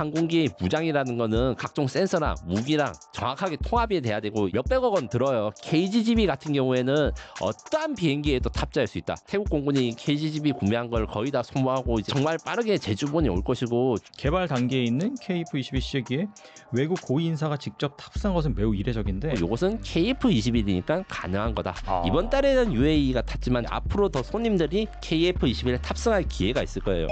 항공기의 무장이라는 거는 각종 센서랑 무기랑 정확하게 통합이 돼야 되고 몇백억 원 들어요. KGGB 같은 경우에는 어떠한 비행기에도 탑재할 수 있다. 태국 공군이 KGGB 구매한 걸 거의 다 소모하고 이제 정말 빠르게 제주본이 올 것이고, 개발 단계에 있는 KF-22C기에 외국 고위 인사가 직접 탑승한 것은 매우 이례적인데, 이것은 KF-21이니까 가능한 거다. 아. 이번 달에는 UAE가 탔지만 앞으로 더 손님들이 KF-21에 탑승할 기회가 있을 거예요.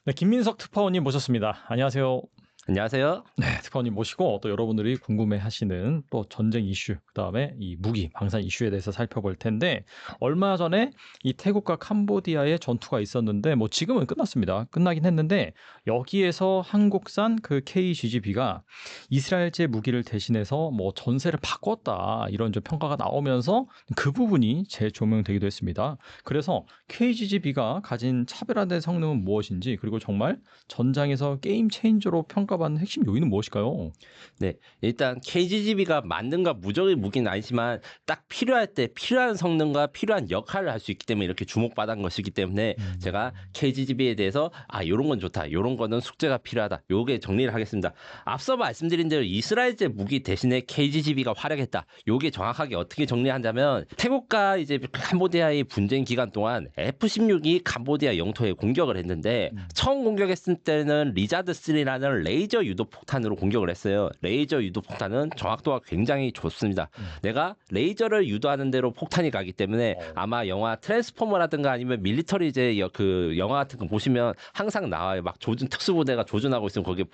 네, 김민석 특파원님 모셨습니다. 안녕하세요. 안녕하세요. 네, 특파원님 모시고 또 여러분들이 궁금해하시는 또 전쟁 이슈, 그다음에 이 무기 방산 이슈에 대해서 살펴볼 텐데, 얼마 전에 이 태국과 캄보디아의 전투가 있었는데 뭐 지금은 끝났습니다. 끝나긴 했는데 여기에서 한국산 그 KGGB가 이스라엘제 무기를 대신해서 뭐 전세를 바꿨다, 이런 좀 평가가 나오면서 그 부분이 재조명되기도 했습니다. 그래서 KGGB가 가진 차별화된 성능은 무엇인지, 그리고 정말 전장에서 게임 체인저로 평가받는 핵심 요인은 무엇일까요? 네, 일단 KGGB가 만능과 무적의 무기는 아니지만 딱 필요할 때 필요한 성능과 필요한 역할을 할 수 있기 때문에 이렇게 주목받은 것이기 때문에 제가 KGGB에 대해서 이런 건 좋다, 이런 거는 숙제가 필요하다, 요게 정리를 하겠습니다. 앞서 말씀드린 대로 이스라엘제 무기 대신에 KGGB가 활약했다. 요게 정확하게 어떻게 정리한다면, 태국과 이제 캄보디아의 분쟁 기간 동안 F-16이 캄보디아 영토에 공격을 했는데, 처음 공격했을 때는 리자드3라는 레이저 유도 폭탄으로 공격을 했어요. 레이저 유도 폭탄은 정확도가 굉장히 좋습니다. 내가 레이저를 유도하는 대로 폭탄이 가기 때문에 아마 영화 트랜스포머라든가 아니면 밀리터리 이제 그 영화 같은 거 보시면 항상 나와요. 막 특수부대가 조준하고 있으면 거기에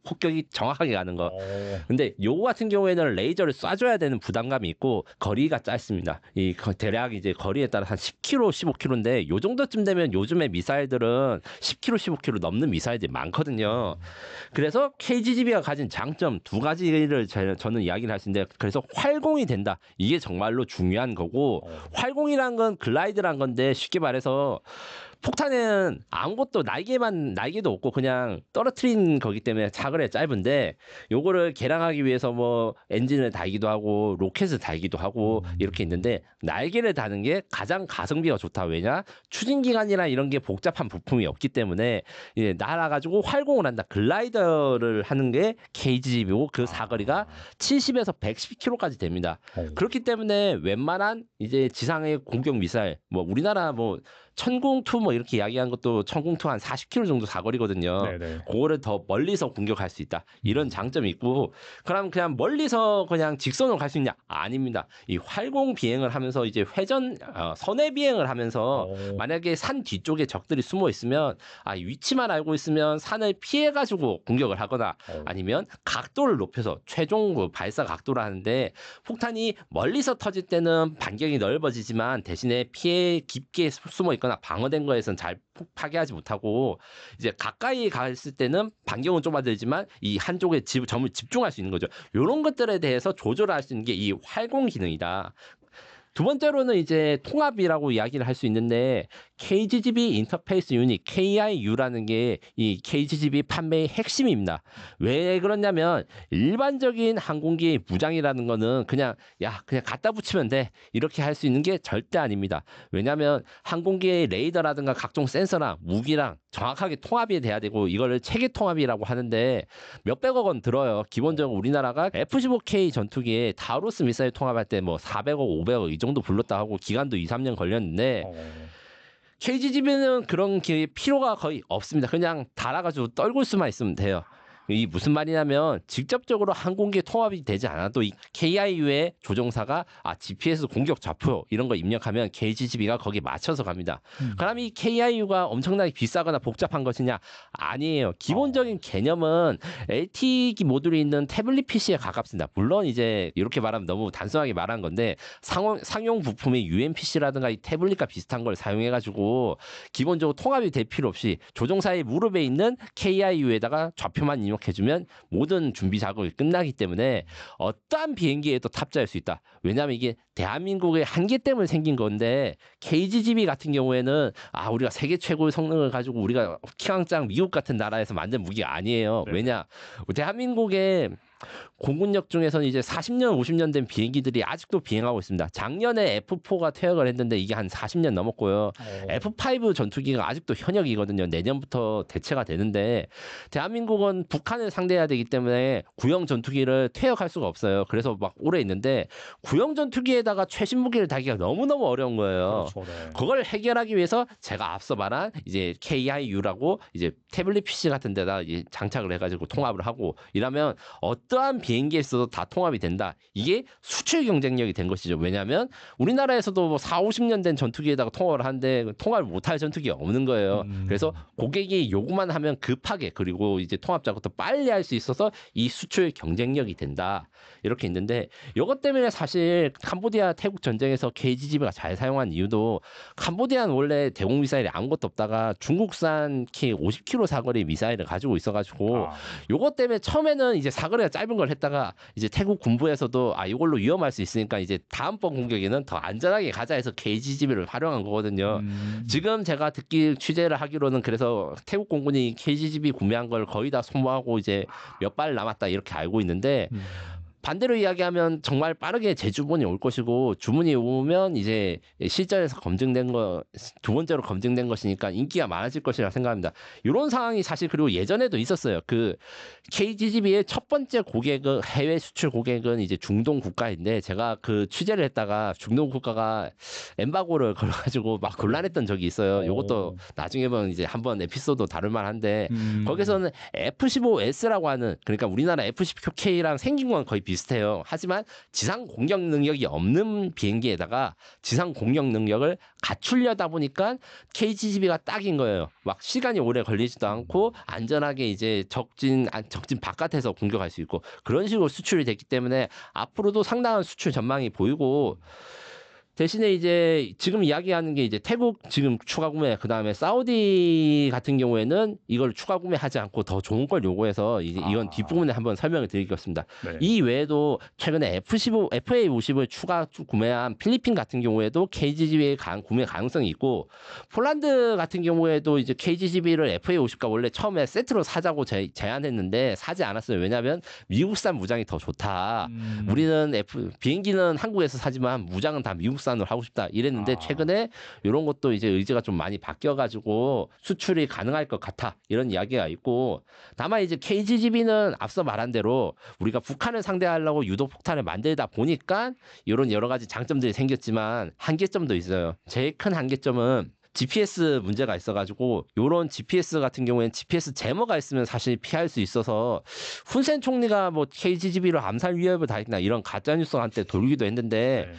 폭격이 정확하게 가는 거. 근데 요거 같은 경우에는 레이저를 쏴줘야 되는 부담감이 있고 거리가 짧습니다. 이 대략 이제 거리에 따라 한 10km, 15km인데 요 정도쯤 되면 요즘에 미사일들은 10km, 15km 넘는 미사일들이 많거든요. 그래서 KGGB가 가진 장점 두 가지를 저는 이야기를 할 수 있는데, 그래서 활공이 된다. 이게 정말로 중요한 거고, 활공이란 건 글라이드란 건데, 쉽게 말해서 폭탄은 아무것도 날개도 없고 그냥 떨어뜨린 거기 때문에 사거리가 짧은데, 요거를 개량하기 위해서 뭐 엔진을 달기도 하고 로켓을 달기도 하고 이렇게 있는데, 날개를 다는 게 가장 가성비가 좋다. 왜냐? 추진기관이나 이런 게 복잡한 부품이 없기 때문에 이제 날아가지고 활공을 한다. 글라이더를 하는 게 KGB고 그 사거리가 70에서 110km까지 됩니다. 그렇기 때문에 웬만한 이제 지상의 공격 미사일, 뭐 우리나라 뭐 천궁2 뭐 이렇게 이야기한 것도 천궁2 한 40km 정도 사거리거든요. 네네. 그거를 더 멀리서 공격할 수 있다. 이런 장점이 있고, 그럼 그냥 멀리서 그냥 직선으로 갈 수 있냐? 아닙니다. 이 활공 비행을 하면서 이제 선해 비행을 하면서 만약에 산 뒤쪽에 적들이 숨어 있으면 위치만 알고 있으면 산을 피해 가지고 공격을 하거나 아니면 각도를 높여서 최종 발사 각도를 하는데, 폭탄이 멀리서 터질 때는 반경이 넓어지지만 대신에 피해 깊게 숨어 있거나 방어된 거에선 잘 파괴하지 못하고, 이제 가까이 갔을 때는 반경은 좁아들지만 이 한쪽에 점을 집중할 수 있는 거죠. 이런 것들에 대해서 조절을 할 수 있는 게 이 활공 기능이다. 두 번째로는 이제 통합이라고 이야기를 할 수 있는데, KGGB 인터페이스 유닛 KIU라는 게 이 KGGB 판매의 핵심입니다. 왜 그러냐면, 일반적인 항공기의 무장이라는 거는 그냥 갖다 붙이면 돼, 이렇게 할 수 있는 게 절대 아닙니다. 왜냐하면 항공기의 레이더라든가 각종 센서랑 무기랑 정확하게 통합이 돼야 되고, 이거를 체계 통합이라고 하는데 몇백억 원 들어요. 기본적으로 우리나라가 F-15K 전투기에 다우루스 미사일 통합할 때 뭐 400억, 500억 이 정도 불렀다 하고 기간도 2, 3년 걸렸는데, KGGB는 그런 필요가 거의 없습니다. 그냥 달아가지고 떨굴 수만 있으면 돼요. 이 무슨 말이냐면, 직접적으로 항공기 통합이 되지 않아도 이 KIU의 조종사가 GPS 공격 좌표 이런 거 입력하면 KGGB가 거기에 맞춰서 갑니다. 그럼 이 KIU가 엄청나게 비싸거나 복잡한 것이냐? 아니에요. 기본적인 개념은 LTE 모듈이 있는 태블릿 PC에 가깝습니다. 물론 이제 이렇게 말하면 너무 단순하게 말한 건데, 상용 부품이 UMPC라든가 이 태블릿과 비슷한 걸 사용해가지고 기본적으로 통합이 될 필요 없이 조종사의 무릎에 있는 KIU에다가 좌표만 입력 등록해주면 모든 준비 작업이 끝나기 때문에 어떠한 비행기에도 탑재할 수 있다. 왜냐하면 이게 대한민국의 한계 때문에 생긴 건데 KGGB 같은 경우에는 우리가 세계 최고의 성능을 가지고 우리가 킹왕짱 미국 같은 나라에서 만든 무기가 아니에요. 네. 왜냐? 대한민국의 공군력 중에서는 이제 40년, 50년 된 비행기들이 아직도 비행하고 있습니다. 작년에 F4가 퇴역을 했는데 이게 한 40년 넘었고요. F5 전투기가 아직도 현역이거든요. 내년부터 대체가 되는데 대한민국은 북한을 상대해야 되기 때문에 구형 전투기를 퇴역할 수가 없어요. 그래서 막 오래 있는데 구형 전투기에다가 최신 무기를 달기가 너무너무 어려운 거예요. 그렇죠. 네. 그걸 해결하기 위해서 제가 앞서 말한 이제 KIU라고 이제 태블릿 PC 같은 데다 이제 장착을 해가지고 통합을 하고 이러면 어떠한 비행기에서도 다 통합이 된다. 이게 수출 경쟁력이 된 것이죠. 왜냐하면 우리나라에서도 뭐 4, 50년 된 전투기에다가 통합을 하는데 통합을 못할 전투기가 없는 거예요. 그래서 고객이 요구만 하면 급하게 그리고 이제 통합 작업도 빨리 할 수 있어서 이 수출 경쟁력이 된다. 이렇게 있는데 이것 때문에 사실 캄보디아 태국 전쟁에서 KGGB가 잘 사용한 이유도 캄보디아는 원래 대공 미사일이 아무것도 없다가 중국산 K50km 사거리 미사일을 가지고 있어가지고 요것 때문에 처음에는 이제 사거리가 짧은 걸 했다가 이제 태국 군부에서도 이걸로 위험할 수 있으니까 이제 다음번 공격에는 더 안전하게 가자 해서 KGGB를 활용한 거거든요. 지금 제가 취재를 하기로는 그래서 태국 공군이 KGGB 구매한 걸 거의 다 소모하고 이제 몇 발 남았다 이렇게 알고 있는데 반대로 이야기하면 정말 빠르게 재주문이 올 것이고 주문이 오면 이제 실전에서 검증된 거 두 번째로 검증된 것이니까 인기가 많아질 것이라 생각합니다. 이런 상황이 사실 그리고 예전에도 있었어요. 그 KGGB의 첫 번째 고객은 해외 수출 고객은 이제 중동 국가인데 제가 그 취재를 했다가 중동 국가가 엠바고를 걸어가지고 막 곤란했던 적이 있어요. 이것도 나중에 보면 이제 한번 에피소드 다룰 만한데 거기서는 F-15S라고 하는 그러니까 우리나라 F-19K랑 생긴 건 거의 비슷해요. 하지만 지상 공격 능력이 없는 비행기에다가 지상 공격 능력을 갖추려다 보니까 KGGB가 딱인 거예요. 막 시간이 오래 걸리지도 않고 안전하게 이제 적진 바깥에서 공격할 수 있고 그런 식으로 수출이 됐기 때문에 앞으로도 상당한 수출 전망이 보이고 대신에 이제 지금 이야기하는 게 이제 태국 지금 추가 구매 그다음에 사우디 같은 경우에는 이걸 추가 구매하지 않고 더 좋은 걸 요구해서 이제 이건 뒷부분에 한번 설명을 드리겠습니다. 네. 이 외에도 최근에 FA50을 추가 구매한 필리핀 같은 경우에도 KGGB의 구매 가능성이 있고 폴란드 같은 경우에도 이제 KGGB를 FA50가 원래 처음에 세트로 사자고 제안했는데 사지 않았어요. 왜냐하면 미국산 무장이 더 좋다. 우리는 비행기는 한국에서 사지만 무장은 다 미국산으로 하고 싶다 이랬는데 최근에 이런 것도 이제 의지가 좀 많이 바뀌어가지고 수출이 가능할 것 같아 이런 이야기가 있고 다만 이제 KGGB는 앞서 말한 대로 우리가 북한을 상대하려고 유도 폭탄을 만들다 보니까 이런 여러 가지 장점들이 생겼지만 한계점도 있어요. 제일 큰 한계점은 GPS 문제가 있어가지고 요런 GPS 같은 경우에는 GPS 제머가 있으면 사실 피할 수 있어서 훈센 총리가 뭐 KGGB로 암살 위협을 당했나 이런 가짜 뉴스가 한때 돌기도 했는데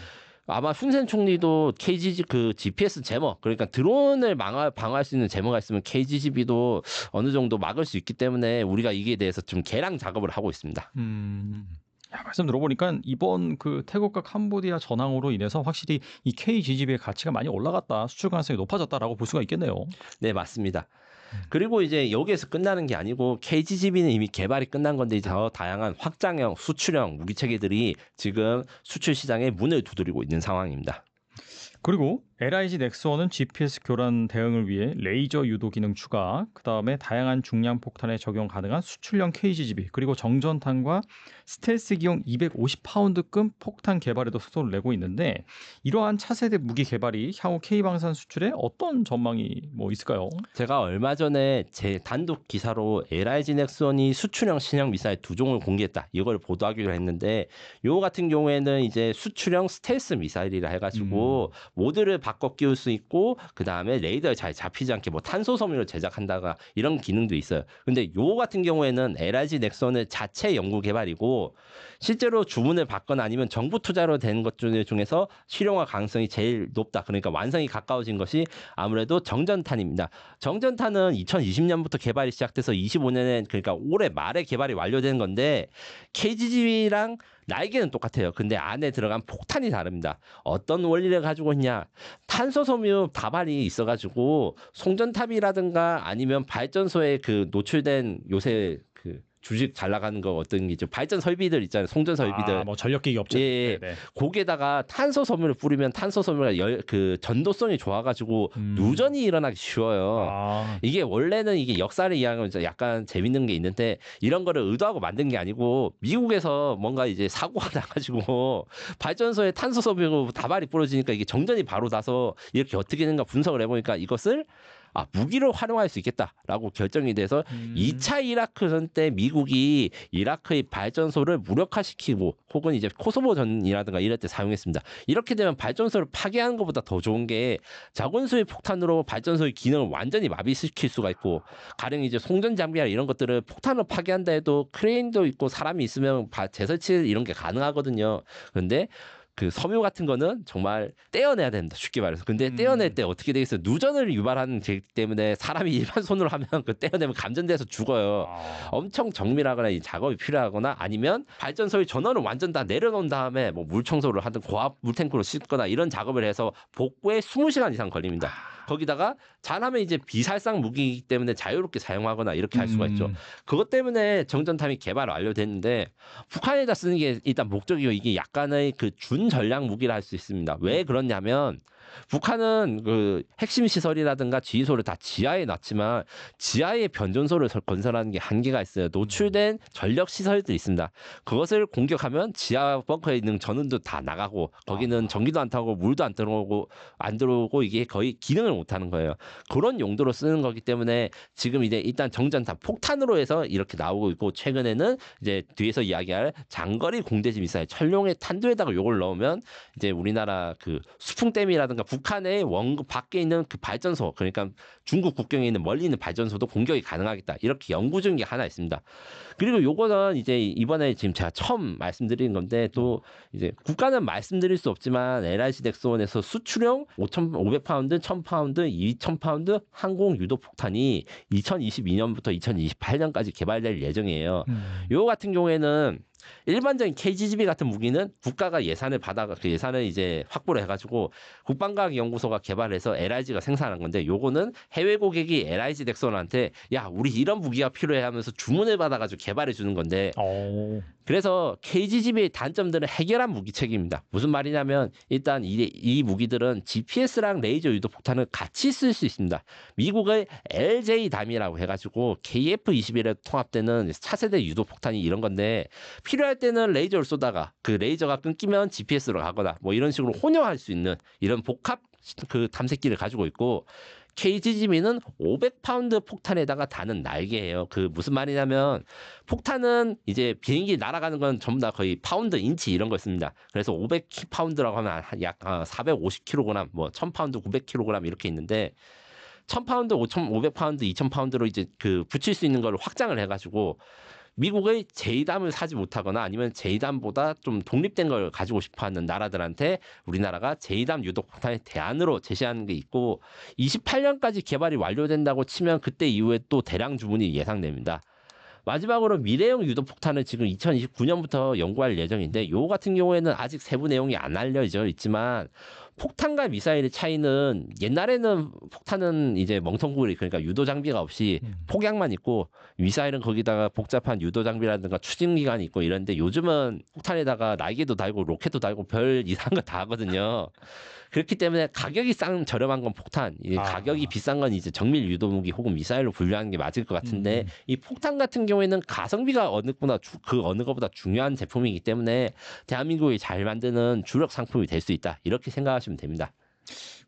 아마 훈센 총리도 KGG 그 GPS 제머 그러니까 드론을 방어할 수 있는 제머가 있으면 KGGB도 어느 정도 막을 수 있기 때문에 우리가 이게 대해서 좀 개량 작업을 하고 있습니다. 말씀 들어보니까 이번 그 태국과 캄보디아 전황으로 인해서 확실히 이 KGGB의 가치가 많이 올라갔다, 수출 가능성이 높아졌다라고 볼 수가 있겠네요. 네, 맞습니다. 그리고 이제 여기에서 끝나는 게 아니고 KGGB는 이미 개발이 끝난 건데 이제 더 다양한 확장형, 수출형 무기 체계들이 지금 수출 시장에 문을 두드리고 있는 상황입니다. 그리고 LIG 넥스원은 GPS 교란 대응을 위해 레이저 유도 기능 추가, 그다음에 다양한 중량 폭탄에 적용 가능한 수출형 KGGB, 그리고 정전탄과 스텔스기용 250파운드급 폭탄 개발에도 속도를 내고 있는데 이러한 차세대 무기 개발이 향후 K방산 수출에 어떤 전망이 뭐 있을까요? 제가 얼마 전에 제 단독 기사로 LIG 넥스원이 수출형 신형 미사일 2종을 공개했다. 이걸 보도하기로 했는데 요 같은 경우에는 이제 수출형 스텔스 미사일이라 해가지고 모드를 바꿔 끼울 수 있고 그 다음에 레이더에 잘 잡히지 않게 뭐 탄소 섬유를 제작한다가 이런 기능도 있어요. 근데 요 같은 경우에는 LIG 넥슨의 자체 연구 개발이고 실제로 주문을 받거나 아니면 정부 투자로 된 것 중에서 실용화 가능성이 제일 높다. 그러니까 완성이 가까워진 것이 아무래도 정전탄입니다. 정전탄은 2020년부터 개발이 시작돼서 25년에 그러니까 올해 말에 개발이 완료된 건데 KGGB랑 날개는 똑같아요. 근데 안에 들어간 폭탄이 다릅니다. 어떤 원리를 가지고 있냐? 탄소섬유 다발이 있어가지고 송전탑이라든가 아니면 발전소에 그 노출된 요새 그 주식 잘 나가는 거 어떤 게 좀 발전 설비들 있잖아요. 송전 설비들. 뭐 전력기기 업체. 예. 거기에다가 탄소 섬유를 뿌리면 탄소 섬유가 그 전도성이 좋아가지고 누전이 일어나기 쉬워요. 이게 원래는 이게 역사를 이해하면 약간 재밌는 게 있는데 이런 거를 의도하고 만든 게 아니고 미국에서 뭔가 이제 사고가 나가지고 발전소에 탄소 섬유 다발이 뿌려지니까 이게 정전이 바로 나서 이렇게 어떻게 되는가 분석을 해보니까 이것을 무기로 활용할 수 있겠다라고 결정이 돼서 2차 이라크전 때 미국이 이라크의 발전소를 무력화시키고 혹은 이제 코소보전이라든가 이럴 때 사용했습니다. 이렇게 되면 발전소를 파괴하는 것보다 더 좋은 게 자본수의 폭탄으로 발전소의 기능을 완전히 마비시킬 수가 있고 가령 이제 송전 장비나 이런 것들을 폭탄으로 파괴한다 해도 크레인도 있고 사람이 있으면 재설치 이런 게 가능하거든요. 그런데 그 섬유 같은 거는 정말 떼어내야 된다. 쉽게 말해서. 근데 떼어낼 때 어떻게 되겠어요? 누전을 유발하는 게 때문에 사람이 일반 손으로 하면 그 떼어내면 감전돼서 죽어요. 엄청 정밀하거나 이 작업이 필요하거나 아니면 발전소의 전원을 완전 다 내려놓은 다음에 뭐 물 청소를 하든 고압 물탱크로 씻거나 이런 작업을 해서 복구에 20시간 이상 걸립니다. 거기다가 잘하면 이제 비살상 무기이기 때문에 자유롭게 사용하거나 이렇게 할 수가 있죠. 그것 때문에 정전탄이 개발 완료됐는데 북한에다 쓰는 게 일단 목적이요. 이게 약간의 그 준전략 무기라 할 수 있습니다. 왜 그러냐면 북한은 그 핵심 시설이라든가 지휘소를 다 지하에 놨지만 지하에 변전소를 건설하는 게 한계가 있어요. 노출된 전력 시설들이 있습니다. 그것을 공격하면 지하 벙커에 있는 전원도 다 나가고 거기는 전기도 안 타고 물도 안 들어오고 이게 거의 기능을 못 하는 거예요. 그런 용도로 쓰는 거기 때문에 지금 이제 일단 정전탄 폭탄으로 해서 이렇게 나오고 있고 최근에는 이제 뒤에서 이야기할 장거리 공대지 미사일 철룡의 탄두에다가 요걸 넣으면 이제 우리나라 그 수풍댐이라든가 북한의 원급 밖에 있는 그 발전소 그러니까 중국 국경에 있는 멀리 있는 발전소도 공격이 가능하겠다. 이렇게 연구 중인 게 하나 있습니다. 그리고 요거는 이제 이번에 지금 제가 처음 말씀드린 건데 또 이제 국가는 말씀드릴 수 없지만 LIG 덱스원에서 수출용 5,500파운드, 1,000파운드, 2,000파운드 항공 유도 폭탄이 2022년부터 2028년까지 개발될 예정이에요. 요 같은 경우에는 일반적인 KGB 같은 무기는 국가가 예산을 받아가 그 예산을 이제 확보를 해가지고 국방과학연구소가 개발해서 LIG가 생산한 건데 요거는 해외 고객이 LIG 덱스원한테 야 우리 이런 무기가 필요해 하면서 주문을 받아가지고 개발해 주는 건데 그래서 KGB의 단점들은 해결한 무기체계입니다. 무슨 말이냐면 일단 이 무기들은 GPS랑 레이저 유도 폭탄을 같이 쓸 수 있습니다. 미국의 LJ담이라고 해가지고 KF-21에 통합되는 차세대 유도 폭탄이 이런 건데 필요할 때는 레이저를 쏘다가 그 레이저가 끊기면 GPS로 가거나 뭐 이런 식으로 혼용할 수 있는 이런 복합 그 탐색기를 가지고 있고 KGB는 500파운드 폭탄에다가 다는 날개예요. 그 무슨 말이냐면 폭탄은 이제 비행기 날아가는 건 전부 다 거의 파운드, 인치 이런 거 씁니다. 그래서 500파운드라고 하면 약 450kg, 뭐 1000파운드, 900kg 이렇게 있는데 1000파운드, 500파운드, 2000파운드로 이제 그 붙일 수 있는 걸 확장을 해가지고 미국의 제이담을 사지 못하거나 아니면 제이담보다 좀 독립된 걸 가지고 싶어하는 나라들한테 우리나라가 제이담 유도폭탄의 대안으로 제시하는 게 있고 28년까지 개발이 완료된다고 치면 그때 이후에 또 대량 주문이 예상됩니다. 마지막으로 미래형 유도폭탄을 지금 2029년부터 연구할 예정인데 요 같은 경우에는 아직 세부 내용이 안 알려져 있지만 폭탄과 미사일의 차이는 옛날에는 폭탄은 이제 멍텅구리 그러니까 유도 장비가 없이 폭약만 있고 미사일은 거기다가 복잡한 유도 장비라든가 추진 기관이 있고 이런데 요즘은 폭탄에다가 날개도 달고 로켓도 달고 별 이상한 거 다 하거든요. 그렇기 때문에 가격이 저렴한 건 폭탄, 가격이 비싼 건 이제 정밀 유도 무기 혹은 미사일로 분류하는 게 맞을 것 같은데 이 폭탄 같은 경우에는 가성비가 그 어느 것보다 중요한 제품이기 때문에 대한민국이 잘 만드는 주력 상품이 될 수 있다. 이렇게 생각하시면 됩니다.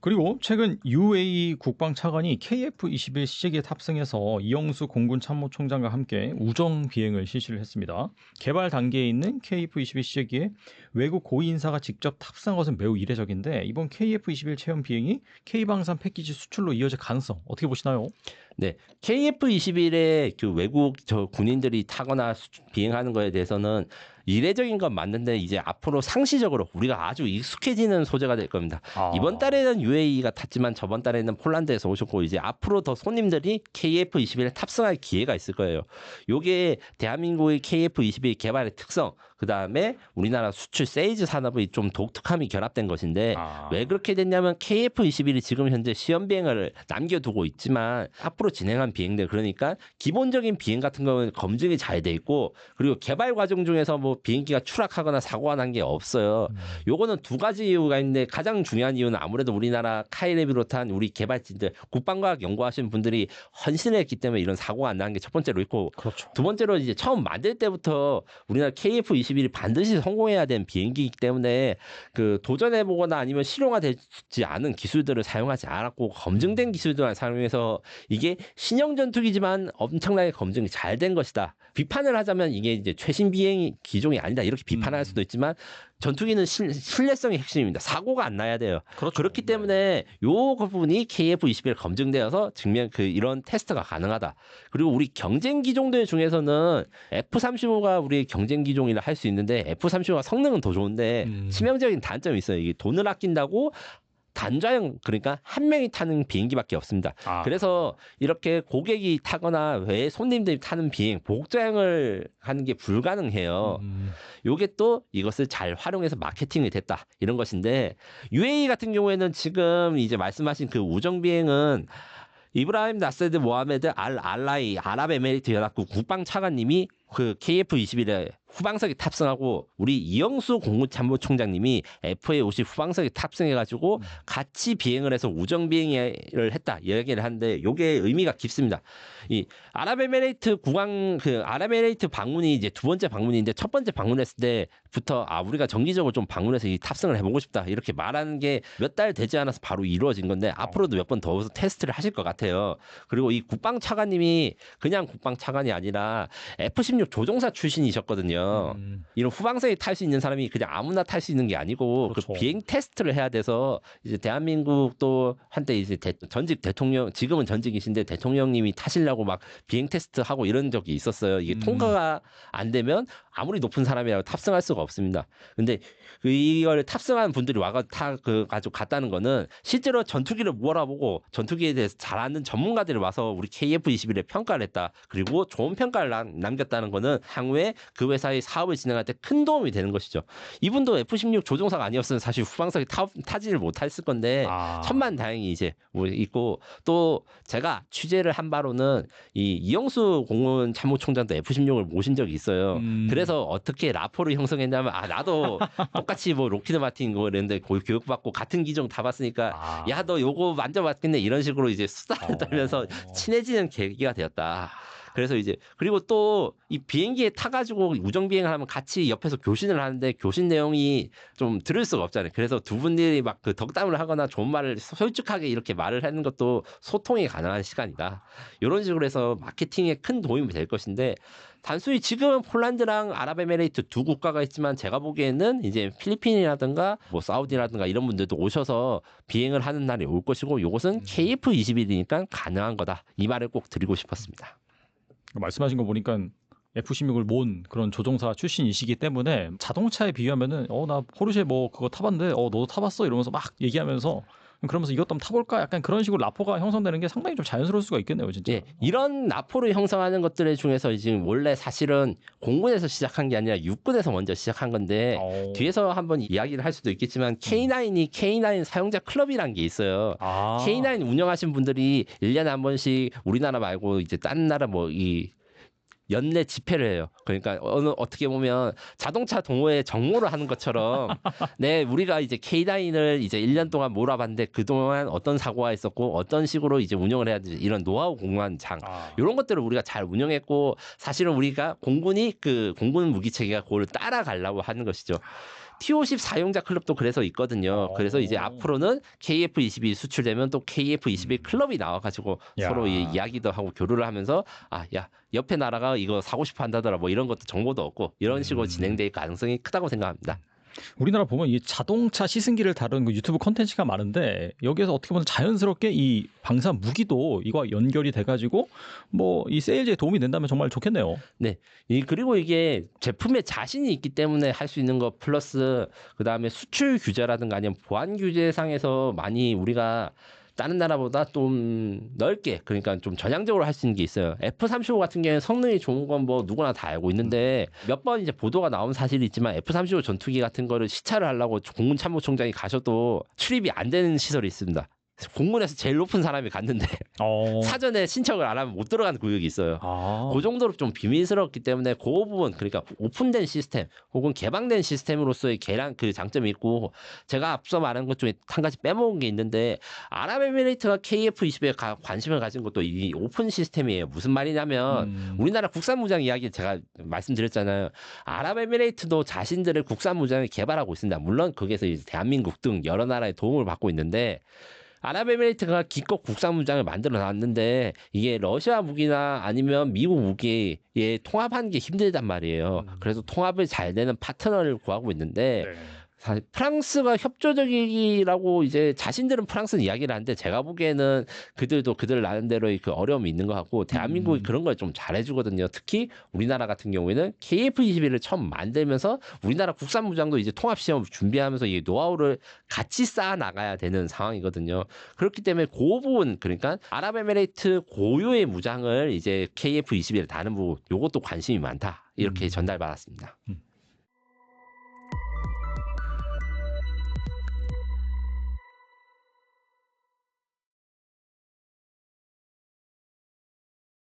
그리고 최근 UAE 국방차관이 KF-21 시제기에 탑승해서 이영수 공군 참모총장과 함께 우정 비행을 실시를 했습니다. 개발 단계에 있는 KF-21 시제기에 외국 고위 인사가 직접 탑승한 것은 매우 이례적인데 이번 KF-21 체험 비행이 K방산 패키지 수출로 이어질 가능성 어떻게 보시나요? 네, KF-21의 그 외국 군인들이 타거나 비행하는 거에 대해서는 이례적인 건 맞는데 이제 앞으로 상시적으로 우리가 아주 익숙해지는 소재가 될 겁니다. 이번 달에는 UAE가 탔지만 저번 달에는 폴란드에서 오셨고 이제 앞으로 더 손님들이 KF-21에 탑승할 기회가 있을 거예요. 요게 대한민국의 KF-21 개발의 특성 그다음에 우리나라 수출 세일즈 산업의 좀 독특함이 결합된 것인데 왜 그렇게 됐냐면 KF-21이 지금 현재 시험 비행을 남겨두고 있지만 앞으로 진행한 비행들 그러니까 기본적인 비행 같은 경우는 검증이 잘 돼 있고 그리고 개발 과정 중에서 뭐 비행기가 추락하거나 사고가 난 게 없어요. 요거는 두 가지 이유가 있는데 가장 중요한 이유는 아무래도 우리나라 카이를 비롯한 우리 개발진들 국방과학 연구하시는 분들이 헌신을 했기 때문에 이런 사고가 안 나는 게 첫 번째로 있고 그렇죠. 두 번째로 이제 처음 만들 때부터 우리나라 KF-21이 반드시 성공해야 되는 비행기이기 때문에 그 도전해보거나 아니면 실용화되지 않은 기술들을 사용하지 않았고 검증된 기술들만 사용해서 이게 신형 전투기지만 엄청나게 검증이 잘 된 것이다. 비판을 하자면 이게 이제 최신 비행 기종이 아니다. 이렇게 비판할 수도 있지만 전투기는 신뢰성이 핵심입니다. 사고가 안 나야 돼요. 그렇죠. 그렇기 때문에 요 부분이 KF-21 검증되어서 증명 이런 테스트가 가능하다. 그리고 우리 경쟁 기종들 중에서는 F-35가 우리 경쟁 기종이라 할 수 있는데 F-35가 성능은 더 좋은데 치명적인 단점이 있어요. 이게 돈을 아낀다고 단좌형 그러니까 한 명이 타는 비행기밖에 없습니다. 그래서 이렇게 고객이 타거나 외 손님들이 타는 비행 복좌형을 하는 게 불가능해요. 요게 또 이것을 잘 활용해서 마케팅이 됐다 이런 것인데 UAE 같은 경우에는 지금 이제 말씀하신 그 우정 비행은 이브라임 나세드 모하메드 알 알라이 아랍에미리트 연합국 국방차관님이 그 KF-21에 후방석에 탑승하고 우리 이영수 공군참모총장님이 FA-50 후방석에 탑승해가지고 같이 비행을 해서 우정 비행을 했다 이야기를 하는데 이게 의미가 깊습니다. 이 아랍에미레이트 아랍에미레이트 방문이 이제 두 번째 방문인데 첫 번째 방문했을 때부터 우리가 정기적으로 좀 방문해서 이 탑승을 해보고 싶다 이렇게 말하는 게 몇 달 되지 않아서 바로 이루어진 건데 앞으로도 몇 번 더 테스트를 하실 것 같아요. 그리고 이 국방차관님이 그냥 국방차관이 아니라 F-16 조종사 출신이셨거든요. 이런 후방석에 탈 수 있는 사람이 그냥 아무나 탈 수 있는 게 아니고 그렇죠. 그 비행 테스트를 해야 돼서 이제 대한민국도 한때 이제 전직 대통령 지금은 전직이신데 대통령님이 타시려고 막 비행 테스트 하고 이런 적이 있었어요. 이게 통과가 안 되면 아무리 높은 사람이라도 탑승할 수가 없습니다. 근데 이걸 탑승한 분들이 가지고 갔다는 거는 실제로 전투기를 몰아보고 전투기에 대해서 잘 아는 전문가들이 와서 우리 KF-21에 평가를 했다. 그리고 좋은 평가를 남겼다는 거는 향후에 그 회사의 사업을 진행할 때 큰 도움이 되는 것이죠. 이분도 F-16 조종사가 아니었으면 사실 후방석에 타지를 못했을 건데 천만다행히 이제 있고 또 제가 취재를 한 바로는 이 이영수 공군 참모총장도 F-16을 모신 적이 있어요. 그래서 어떻게 라포를 형성했냐면 나도 똑같이 뭐 로키드 마틴 거 이랬는데 교육받고 같은 기종 다 봤으니까 야 너 요거 만져봤겠네 이런 식으로 이제 수다를 떨면서 친해지는 계기가 되었다. 그래서 이제 그리고 또 이 비행기에 타가지고 우정 비행을 하면 같이 옆에서 교신을 하는데 교신 내용이 좀 들을 수가 없잖아요. 그래서 두 분들이 막 그 덕담을 하거나 좋은 말을 솔직하게 이렇게 말을 하는 것도 소통이 가능한 시간이다. 이런 식으로 해서 마케팅에 큰 도움이 될 것인데 단순히 지금은 폴란드랑 아랍에미레이트 두 국가가 있지만 제가 보기에는 이제 필리핀이라든가 뭐 사우디라든가 이런 분들도 오셔서 비행을 하는 날이 올 것이고 이것은 KF-21이니까 가능한 거다. 이 말을 꼭 드리고 싶었습니다. 말씀하신 거 보니까 F-16을 모은 그런 조종사 출신이시기 때문에 자동차에 비유하면은 나 포르쉐 뭐 그거 타봤는데 너도 타봤어 이러면서 막 얘기하면서 그러면서 이것도 한번 타볼까 약간 그런 식으로 라포가 형성되는 게 상당히 좀 자연스러울 수가 있겠네요 진짜. 예, 이런 라포를 형성하는 것들 중에서 지금 원래 사실은 공군에서 시작한 게 아니라 육군에서 먼저 시작한 건데 뒤에서 한번 이야기를 할 수도 있겠지만 K9이 K9 사용자 클럽이란 게 있어요. K9 운영하신 분들이 1년에 한 번씩 우리나라 말고 이제 다른 나라 연내 집회를 해요. 그러니까 어떻게 보면 자동차 동호회 정모를 하는 것처럼 우리가 이제 K9을 이제 1년 동안 몰아봤는데 그동안 어떤 사고가 있었고 어떤 식으로 이제 운영을 해야 되지 이런 노하우 공유장 이런 것들을 우리가 잘 운영했고 사실은 우리가 공군이 그 공군 무기 체계가 그걸 따라가려고 하는 것이죠. T-50 사용자 클럽도 그래서 있거든요. 그래서 이제 앞으로는 KF-21 수출되면 또 KF-21 클럽이 나와가지고 서로 이야기도 하고 교류를 하면서 옆에 나라가 이거 사고 싶어 한다더라 뭐 이런 것도 정보도 얻고 이런 식으로 진행될 가능성이 크다고 생각합니다. 우리나라 보면 이 자동차 시승기를 다루는 그 유튜브 콘텐츠가 많은데 여기에서 어떻게 보면 자연스럽게 이 방산 무기도 이거와 연결이 돼가지고 뭐 이 세일즈에 도움이 된다면 정말 좋겠네요. 네. 그리고 이게 제품에 자신이 있기 때문에 할 수 있는 것 플러스 그 다음에 수출 규제라든가 아니면 보안 규제상에서 많이 우리가 다른 나라보다 좀 넓게 그러니까 좀 전향적으로 할 수 있는 게 있어요. F-35 같은 경우에는 성능이 좋은 건 뭐 누구나 다 알고 있는데 몇 번 이제 보도가 나온 사실이 있지만 F-35 전투기 같은 거를 시찰을 하려고 공군 참모총장이 가셔도 출입이 안 되는 시설이 있습니다. 공군에서 제일 높은 사람이 갔는데 사전에 신청을 안 하면 못 들어가는 구역이 있어요. 그 정도로 좀 비밀스럽기 때문에 그 부분 그러니까 오픈된 시스템 혹은 개방된 시스템으로서의 개량 그 장점이 있고 제가 앞서 말한 것 중에 한 가지 빼먹은 게 있는데 아랍에미레이트가 KF-21에 관심을 가진 것도 이 오픈 시스템이에요. 무슨 말이냐면 우리나라 국산무장 이야기 제가 말씀드렸잖아요. 아랍에미레이트도 자신들의 국산무장을 개발하고 있습니다. 물론 거기에서 이제 대한민국 등 여러 나라의 도움을 받고 있는데 아랍에미레이트가 기껏 국산무장을 만들어 놨는데 이게 러시아 무기나 아니면 미국 무기에 통합하는 게 힘들단 말이에요. 그래서 통합을 잘 되는 파트너를 구하고 있는데 사실 프랑스가 협조적이라고 이제 자신들은 프랑스는 이야기를 하는데 제가 보기에는 그들도 그들 나름대로의 그 어려움이 있는 것 같고 대한민국이 그런 걸 좀 잘해주거든요. 특히 우리나라 같은 경우에는 KF-21을 처음 만들면서 우리나라 국산 무장도 이제 통합 시험을 준비하면서 이 노하우를 같이 쌓아 나가야 되는 상황이거든요. 그렇기 때문에 그 부분 그러니까 아랍에미레이트 고유의 무장을 이제 KF-21에 다는 부분 요것도 관심이 많다 이렇게 전달받았습니다.